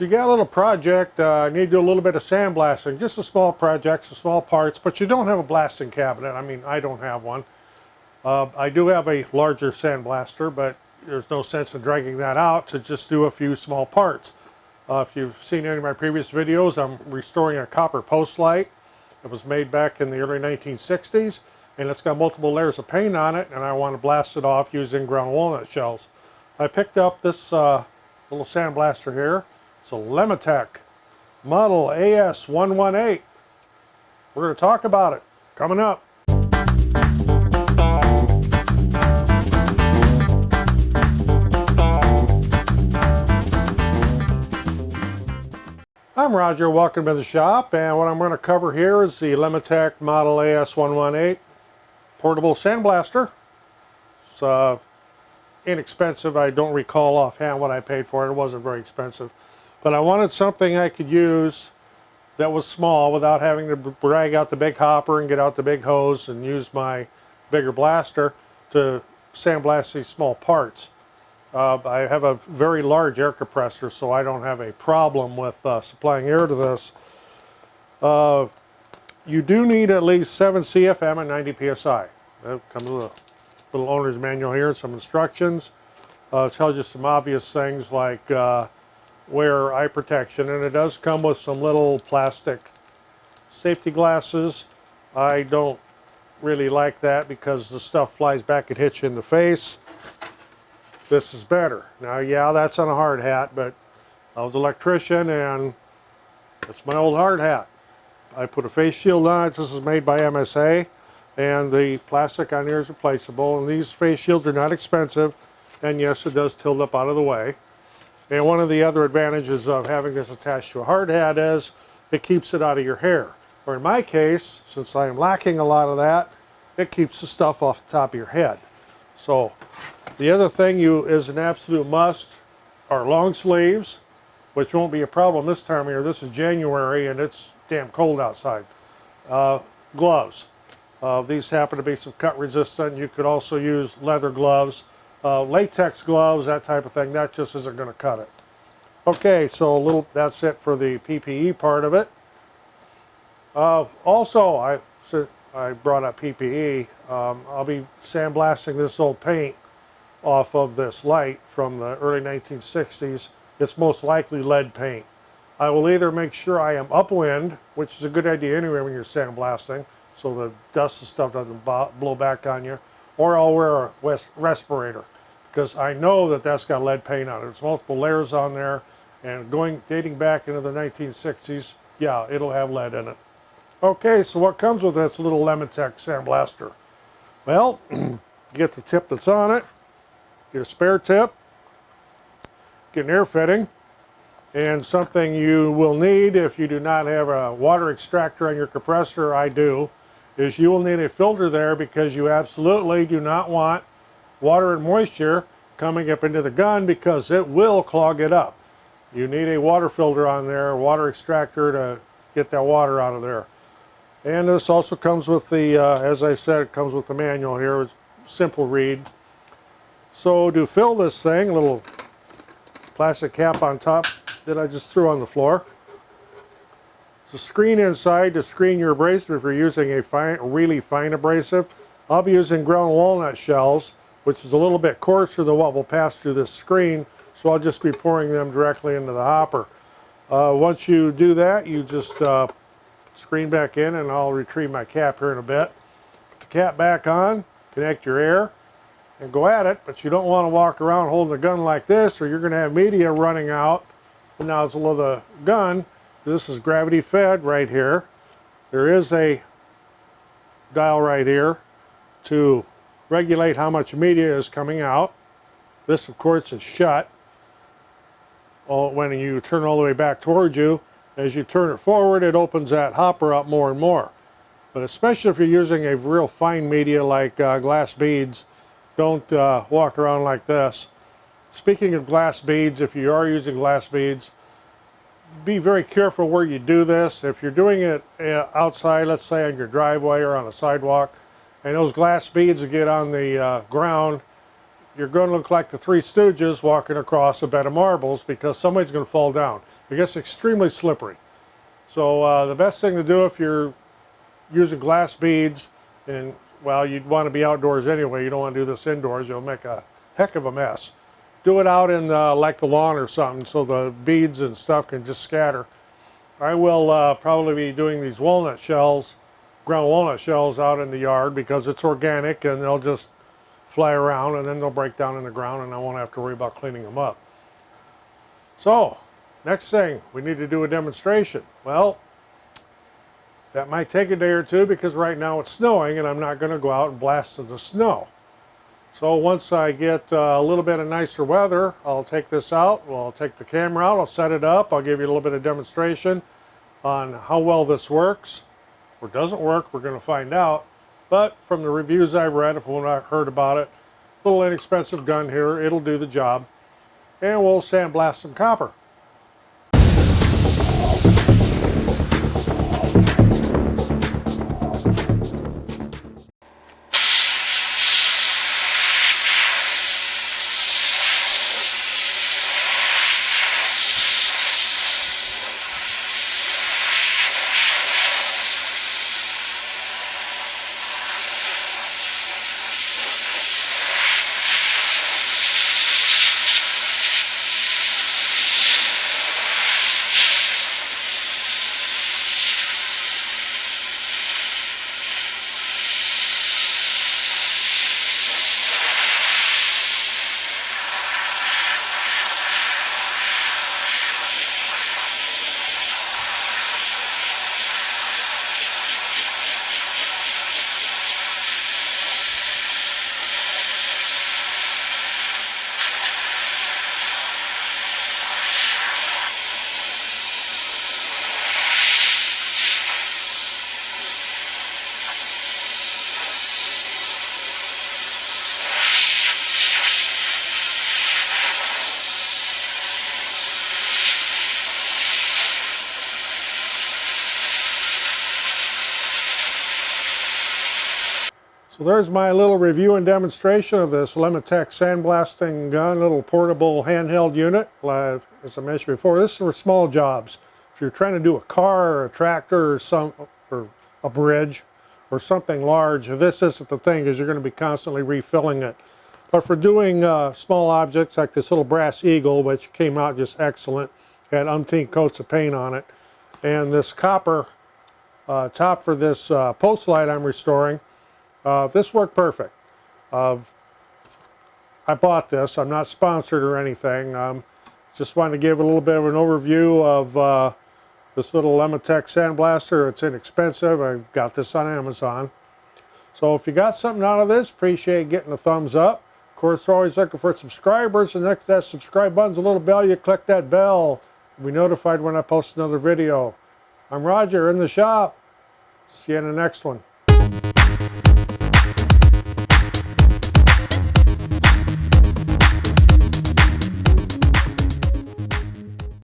you got a little project, need to do a little bit of sandblasting, just a small project, some small parts, but you don't have a blasting cabinet. I mean, I don't have one. I do have a larger sandblaster, but there's no sense in dragging that out to just do a few small parts. If you've seen any of my previous videos, I'm restoring a copper post light. It was made back in the early 1960s, and it's got multiple layers of paint on it, and I want to blast it off using ground walnut shells. I picked up this little sandblaster here. It's a Lematec model AS118. We're going to talk about it coming up. I'm Roger, welcome to the shop, and what I'm going to cover here is the Lematec model AS118 portable sandblaster. It's inexpensive. I don't recall offhand what I paid for it. It wasn't very expensive. But I wanted something I could use that was small without having to drag out the big hopper and get out the big hose and use my bigger blaster to sandblast these small parts. I have a very large air compressor, so I don't have a problem with supplying air to this. You do need at least 7 CFM and 90 PSI. That comes with a little owner's manual here and some instructions. It tells you some obvious things like wear eye protection, and it does come with some little plastic safety glasses. I don't really like that because the stuff flies back and hits you in the face. This is better. Now, yeah, that's on a hard hat, but I was an electrician and it's my old hard hat. I put a face shield on it. This is made by MSA, and the plastic on here is replaceable, and these face shields are not expensive, and yes, it does tilt up out of the way. And one of the other advantages of having this attached to a hard hat is it keeps it out of your hair. Or in my case, since I am lacking a lot of that, it keeps the stuff off the top of your head. So the other thing is an absolute must are long sleeves, which won't be a problem this time of year. This is January and it's damn cold outside. Gloves. These happen to be some cut resistant. You could also use leather gloves, latex gloves, that type of thing. That just isn't going to cut it. Okay, so that's it for the PPE part of it. Also, I brought up PPE. I'll be sandblasting this old paint off of this light from the early 1960s. It's most likely lead paint. I will either make sure I am upwind, which is a good idea anyway when you're sandblasting, so the dust and stuff doesn't blow back on you, or I'll wear a respirator, because I know that that's got lead paint on it. There's multiple layers on there, and dating back into the 1960s, yeah, it'll have lead in it. Okay, so what comes with this little Lematec sandblaster? Well, get the tip that's on it, get a spare tip, get an air fitting, and something you will need if you do not have a water extractor on your compressor, I do, is you will need a filter there, because you absolutely do not want water and moisture coming up into the gun, because it will clog it up. You need a water filter on there, water extractor, to get that water out of there. And this also comes with the, as I said, it comes with the manual here. It's simple read. So to fill this thing, a little plastic cap on top that I just threw on the floor. There's a screen inside to screen your abrasive if you're using a really fine abrasive. I'll be using ground walnut shells, which is a little bit coarser than what will pass through this screen, so I'll just be pouring them directly into the hopper. Once you do that, you just screen back in, and I'll retrieve my cap here in a bit. Put the cap back on, connect your air, and go at it, but you don't want to walk around holding the gun like this, or you're going to have media running out the nozzle of the gun. This is gravity fed right here. There is a dial right here to regulate how much media is coming out. This, of course, is shut. When you turn all the way back towards you, as you turn it forward, it opens that hopper up more and more. But especially if you're using a real fine media like glass beads, don't walk around like this. Speaking of glass beads, if you are using glass beads, be very careful where you do this. If you're doing it outside, let's say on your driveway or on a sidewalk, and those glass beads get on the ground, you're going to look like the Three Stooges walking across a bed of marbles, because somebody's going to fall down. It gets extremely slippery. So the best thing to do if you're using glass beads, and well, you'd want to be outdoors anyway, you don't want to do this indoors, you'll make a heck of a mess. Do it out in like the lawn or something so the beads and stuff can just scatter. I will probably be doing these walnut shells, ground walnut shells out in the yard because it's organic and they'll just fly around and then they'll break down in the ground and I won't have to worry about cleaning them up. So, next thing, we need to do a demonstration. Well, that might take a day or two because right now it's snowing and I'm not going to go out and blast in the snow. So once I get a little bit of nicer weather, I'll take this out. Well, I'll take the camera out, I'll set it up, I'll give you a little bit of demonstration on how well this works or doesn't work. We're going to find out. But from the reviews I've read, if you've not heard about it, a little inexpensive gun here, it'll do the job. And we'll sandblast some copper. So there's my little review and demonstration of this Lematec sandblasting gun, little portable handheld unit. As I mentioned before, this is for small jobs. If you're trying to do a car or a tractor or a bridge or something large, this isn't the thing because you're going to be constantly refilling it. But for doing small objects like this little brass eagle, which came out just excellent, had umpteen coats of paint on it, and this copper top for this post light I'm restoring, this worked perfect. I bought this. I'm not sponsored or anything. Just wanted to give a little bit of an overview of this little Lematec sandblaster. It's inexpensive. I got this on Amazon. So if you got something out of this, appreciate getting a thumbs up. Of course, we're always looking for subscribers. And next to that subscribe button's a little bell. You click that bell. You'll be notified when I post another video. I'm Roger in the shop. See you in the next one.